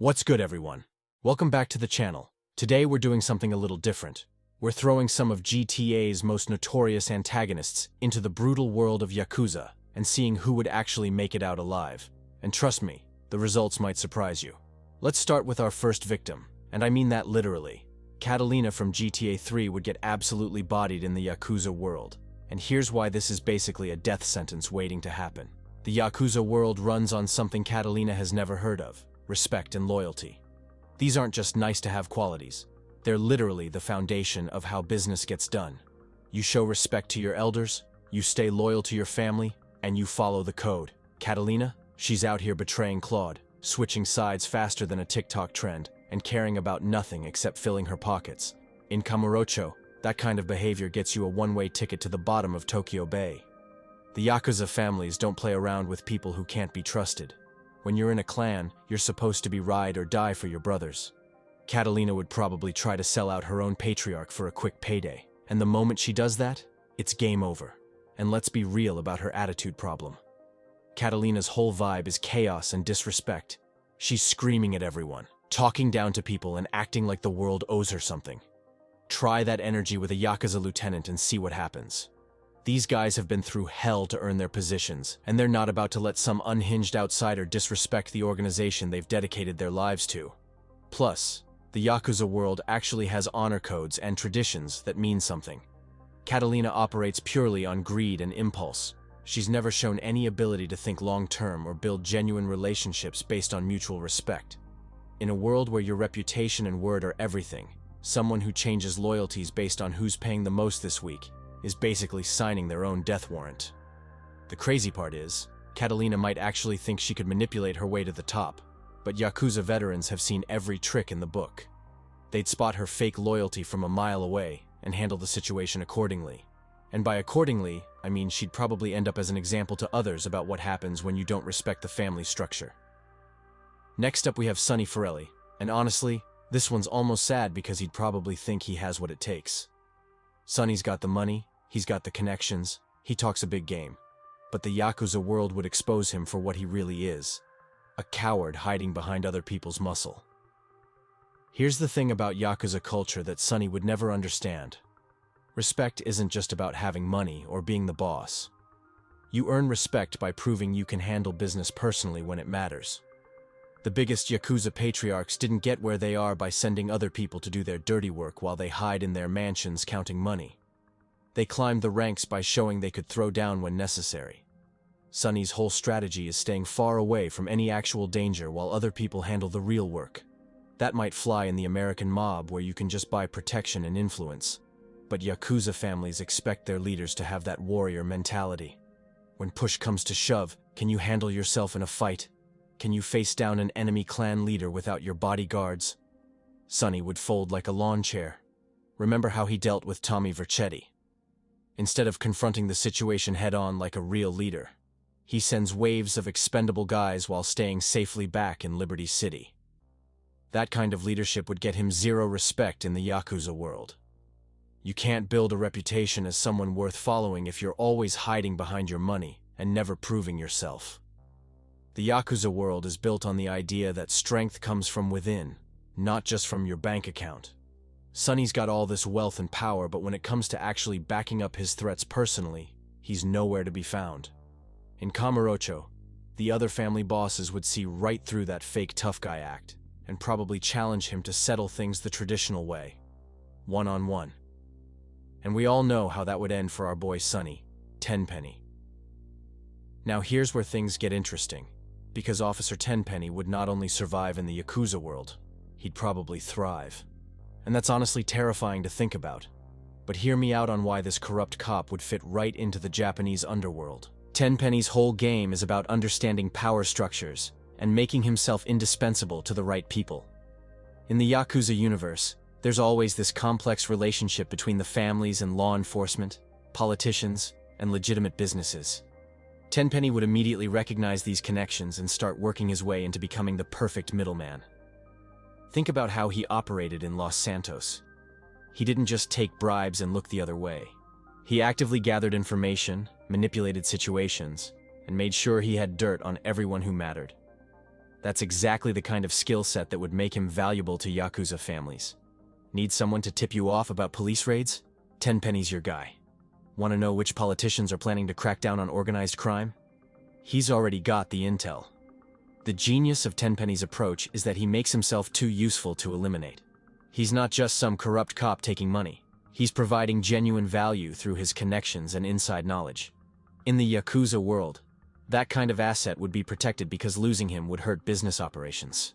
What's good, everyone? Welcome back to the channel. Today we're doing something a little different. We're throwing some of GTA's most notorious antagonists into the brutal world of Yakuza and seeing who would actually make it out alive. And trust me, the results might surprise you. Let's start with our first victim, and I mean that literally. Catalina from GTA 3 would get absolutely bodied in the Yakuza world. And here's why this is basically a death sentence waiting to happen. The Yakuza world runs on something Catalina has never heard of: respect and loyalty. These aren't just nice-to-have qualities. They're literally the foundation of how business gets done. You show respect to your elders, you stay loyal to your family, and you follow the code. Catalina, she's out here betraying Claude, switching sides faster than a TikTok trend, and caring about nothing except filling her pockets. In Kamurocho, that kind of behavior gets you a one-way ticket to the bottom of Tokyo Bay. The Yakuza families don't play around with people who can't be trusted. When you're in a clan, you're supposed to be ride or die for your brothers. Catalina would probably try to sell out her own patriarch for a quick payday. And the moment she does that, it's game over. And let's be real about her attitude problem. Catalina's whole vibe is chaos and disrespect. She's screaming at everyone, talking down to people and acting like the world owes her something. Try that energy with a Yakuza lieutenant and see what happens. These guys have been through hell to earn their positions, and they're not about to let some unhinged outsider disrespect the organization they've dedicated their lives to. Plus, the Yakuza world actually has honor codes and traditions that mean something. Catalina operates purely on greed and impulse. She's never shown any ability to think long-term or build genuine relationships based on mutual respect. In a world where your reputation and word are everything, someone who changes loyalties based on who's paying the most this week is basically signing their own death warrant. The crazy part is, Catalina might actually think she could manipulate her way to the top, but Yakuza veterans have seen every trick in the book. They'd spot her fake loyalty from a mile away and handle the situation accordingly. And by accordingly, I mean she'd probably end up as an example to others about what happens when you don't respect the family structure. Next up we have Sonny Forelli, and honestly, this one's almost sad because he'd probably think he has what it takes. Sonny's got the money, he's got the connections, he talks a big game. But the Yakuza world would expose him for what he really is: a coward hiding behind other people's muscle. Here's the thing about Yakuza culture that Sonny would never understand. Respect isn't just about having money or being the boss. You earn respect by proving you can handle business personally when it matters. The biggest Yakuza patriarchs didn't get where they are by sending other people to do their dirty work while they hide in their mansions counting money. They climbed the ranks by showing they could throw down when necessary. Sonny's whole strategy is staying far away from any actual danger while other people handle the real work. That might fly in the American mob where you can just buy protection and influence. But Yakuza families expect their leaders to have that warrior mentality. When push comes to shove, can you handle yourself in a fight? Can you face down an enemy clan leader without your bodyguards? Sonny would fold like a lawn chair. Remember how he dealt with Tommy Vercetti. Instead of confronting the situation head-on like a real leader, he sends waves of expendable guys while staying safely back in Liberty City. That kind of leadership would get him zero respect in the Yakuza world. You can't build a reputation as someone worth following if you're always hiding behind your money and never proving yourself. The Yakuza world is built on the idea that strength comes from within, not just from your bank account. Sonny's got all this wealth and power, but when it comes to actually backing up his threats personally, he's nowhere to be found. In Kamurocho, the other family bosses would see right through that fake tough guy act and probably challenge him to settle things the traditional way, one-on-one. And we all know how that would end for our boy Sonny, Tenpenny. Now here's where things get interesting, because Officer Tenpenny would not only survive in the Yakuza world, he'd probably thrive. And that's honestly terrifying to think about. But hear me out on why this corrupt cop would fit right into the Japanese underworld. Tenpenny's whole game is about understanding power structures and making himself indispensable to the right people. In the Yakuza universe, there's always this complex relationship between the families and law enforcement, politicians, and legitimate businesses. Tenpenny would immediately recognize these connections and start working his way into becoming the perfect middleman. Think about how he operated in Los Santos. He didn't just take bribes and look the other way. He actively gathered information, manipulated situations, and made sure he had dirt on everyone who mattered. That's exactly the kind of skill set that would make him valuable to Yakuza families. Need someone to tip you off about police raids? Tenpenny's your guy. Want to know which politicians are planning to crack down on organized crime? He's already got the intel. The genius of Tenpenny's approach is that he makes himself too useful to eliminate. He's not just some corrupt cop taking money. He's providing genuine value through his connections and inside knowledge. In the Yakuza world, that kind of asset would be protected because losing him would hurt business operations.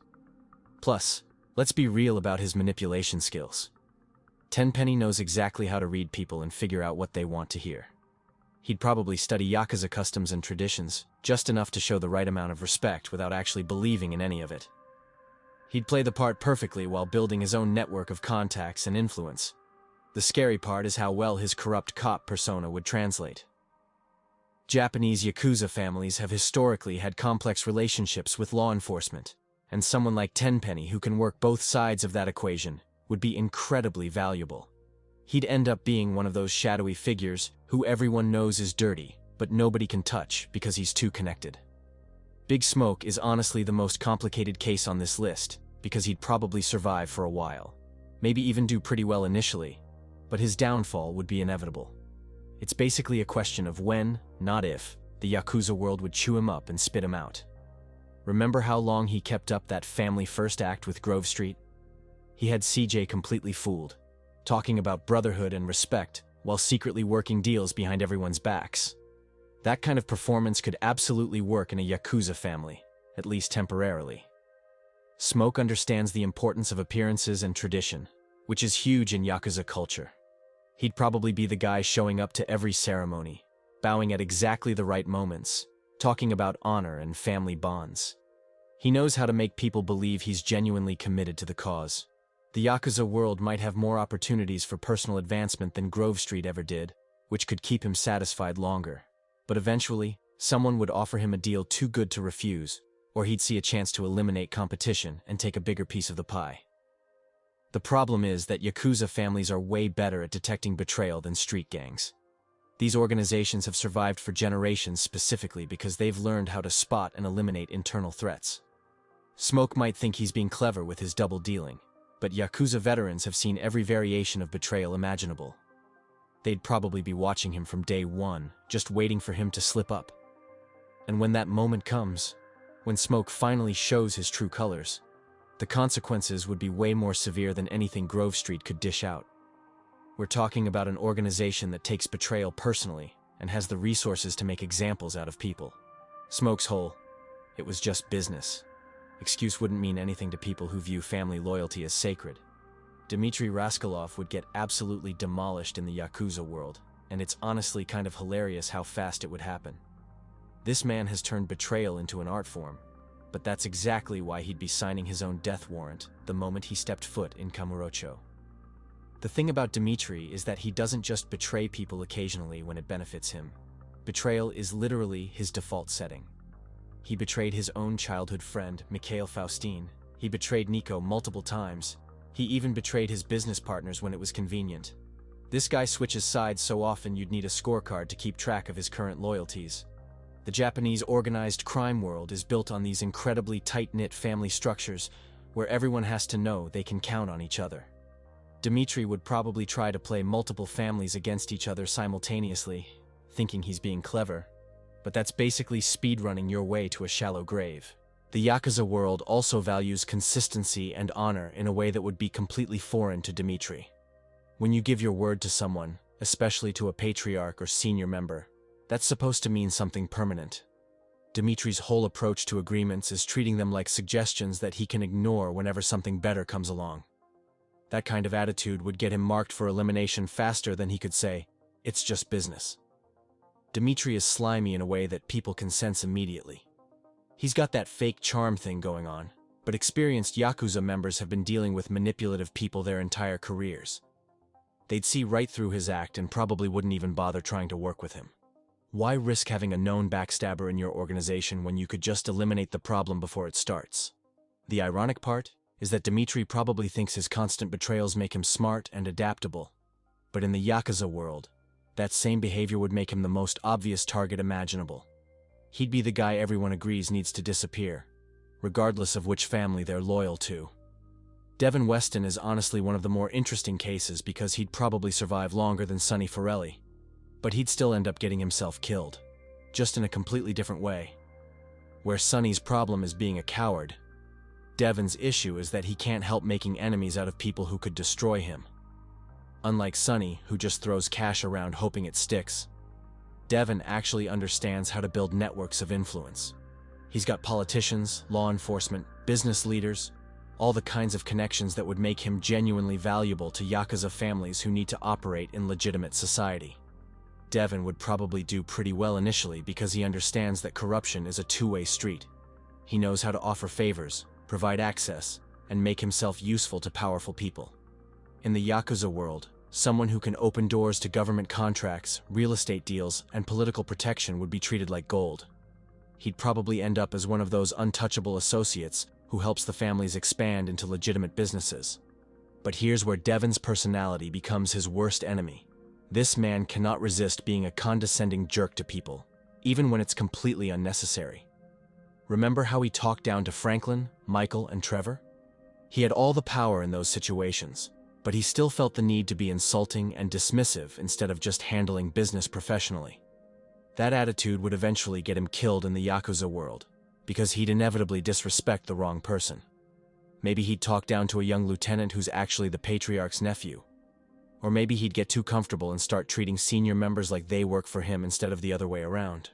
Plus, let's be real about his manipulation skills. Tenpenny knows exactly how to read people and figure out what they want to hear. He'd probably study Yakuza customs and traditions, just enough to show the right amount of respect without actually believing in any of it. He'd play the part perfectly while building his own network of contacts and influence. The scary part is how well his corrupt cop persona would translate. Japanese Yakuza families have historically had complex relationships with law enforcement, and someone like Tenpenny who can work both sides of that equation would be incredibly valuable. He'd end up being one of those shadowy figures who everyone knows is dirty, but nobody can touch because he's too connected. Big Smoke is honestly the most complicated case on this list because he'd probably survive for a while, maybe even do pretty well initially, but his downfall would be inevitable. It's basically a question of when, not if, the Yakuza world would chew him up and spit him out. Remember how long he kept up that family-first act with Grove Street? He had CJ completely fooled, talking about brotherhood and respect while secretly working deals behind everyone's backs. That kind of performance could absolutely work in a Yakuza family, at least temporarily. Smoke understands the importance of appearances and tradition, which is huge in Yakuza culture. He'd probably be the guy showing up to every ceremony, bowing at exactly the right moments, talking about honor and family bonds. He knows how to make people believe he's genuinely committed to the cause. The Yakuza world might have more opportunities for personal advancement than Grove Street ever did, which could keep him satisfied longer. But eventually, someone would offer him a deal too good to refuse, or he'd see a chance to eliminate competition and take a bigger piece of the pie. The problem is that Yakuza families are way better at detecting betrayal than street gangs. These organizations have survived for generations specifically because they've learned how to spot and eliminate internal threats. Smoke might think he's being clever with his double dealing, but Yakuza veterans have seen every variation of betrayal imaginable. They'd probably be watching him from day one, just waiting for him to slip up. And when that moment comes, when Smoke finally shows his true colors, the consequences would be way more severe than anything Grove Street could dish out. We're talking about an organization that takes betrayal personally and has the resources to make examples out of people. Smoke's whole, "it was just business" excuse wouldn't mean anything to people who view family loyalty as sacred. Dmitri Raskolov would get absolutely demolished in the Yakuza world, and it's honestly kind of hilarious how fast it would happen. This man has turned betrayal into an art form, but that's exactly why he'd be signing his own death warrant the moment he stepped foot in Kamurocho. The thing about Dmitri is that he doesn't just betray people occasionally when it benefits him. Betrayal is literally his default setting. He betrayed his own childhood friend, Mikhail Faustin. He betrayed Nico multiple times. He even betrayed his business partners when it was convenient. This guy switches sides so often you'd need a scorecard to keep track of his current loyalties. The Japanese organized crime world is built on these incredibly tight-knit family structures where everyone has to know they can count on each other. Dmitri would probably try to play multiple families against each other simultaneously, thinking he's being clever. But that's basically speedrunning your way to a shallow grave. The Yakuza world also values consistency and honor in a way that would be completely foreign to Dmitri. When you give your word to someone, especially to a patriarch or senior member, that's supposed to mean something permanent. Dmitri's whole approach to agreements is treating them like suggestions that he can ignore whenever something better comes along. That kind of attitude would get him marked for elimination faster than he could say, "It's just business." Dmitri is slimy in a way that people can sense immediately. He's got that fake charm thing going on, but experienced Yakuza members have been dealing with manipulative people their entire careers. They'd see right through his act and probably wouldn't even bother trying to work with him. Why risk having a known backstabber in your organization when you could just eliminate the problem before it starts? The ironic part is that Dmitri probably thinks his constant betrayals make him smart and adaptable. But in the Yakuza world, that same behavior would make him the most obvious target imaginable. He'd be the guy everyone agrees needs to disappear. regardless of which family they're loyal to. Devon Weston is honestly one of the more interesting cases because he'd probably survive longer than Sonny Forelli, but he'd still end up getting himself killed, just in a completely different way. Where Sonny's problem is being a coward, Devon's issue is that he can't help making enemies out of people who could destroy him. Unlike Sonny, who just throws cash around hoping it sticks, Devon actually understands how to build networks of influence. He's got politicians, law enforcement, business leaders, all the kinds of connections that would make him genuinely valuable to Yakuza families who need to operate in legitimate society. Devon would probably do pretty well initially because he understands that corruption is a two-way street. He knows how to offer favors, provide access, and make himself useful to powerful people. In the Yakuza world, someone who can open doors to government contracts, real estate deals, and political protection would be treated like gold. He'd probably end up as one of those untouchable associates who helps the families expand into legitimate businesses. But here's where Devon's personality becomes his worst enemy. This man cannot resist being a condescending jerk to people, even when it's completely unnecessary. Remember how he talked down to Franklin, Michael, and Trevor? He had all the power in those situations, but he still felt the need to be insulting and dismissive instead of just handling business professionally. That attitude would eventually get him killed in the Yakuza world, because he'd inevitably disrespect the wrong person. Maybe he'd talk down to a young lieutenant who's actually the patriarch's nephew. Or maybe he'd get too comfortable and start treating senior members like they work for him instead of the other way around.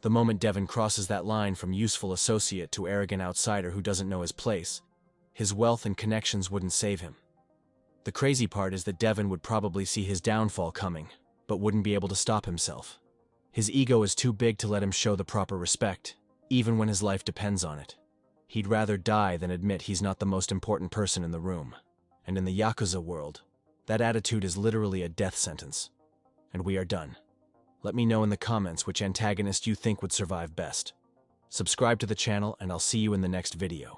The moment Devon crosses that line from useful associate to arrogant outsider who doesn't know his place, his wealth and connections wouldn't save him. The crazy part is that Devon would probably see his downfall coming, but wouldn't be able to stop himself. His ego is too big to let him show the proper respect, even when his life depends on it. He'd rather die than admit he's not the most important person in the room. And in the Yakuza world, that attitude is literally a death sentence. And we are done. Let me know in the comments which antagonist you think would survive best. Subscribe to the channel and I'll see you in the next video.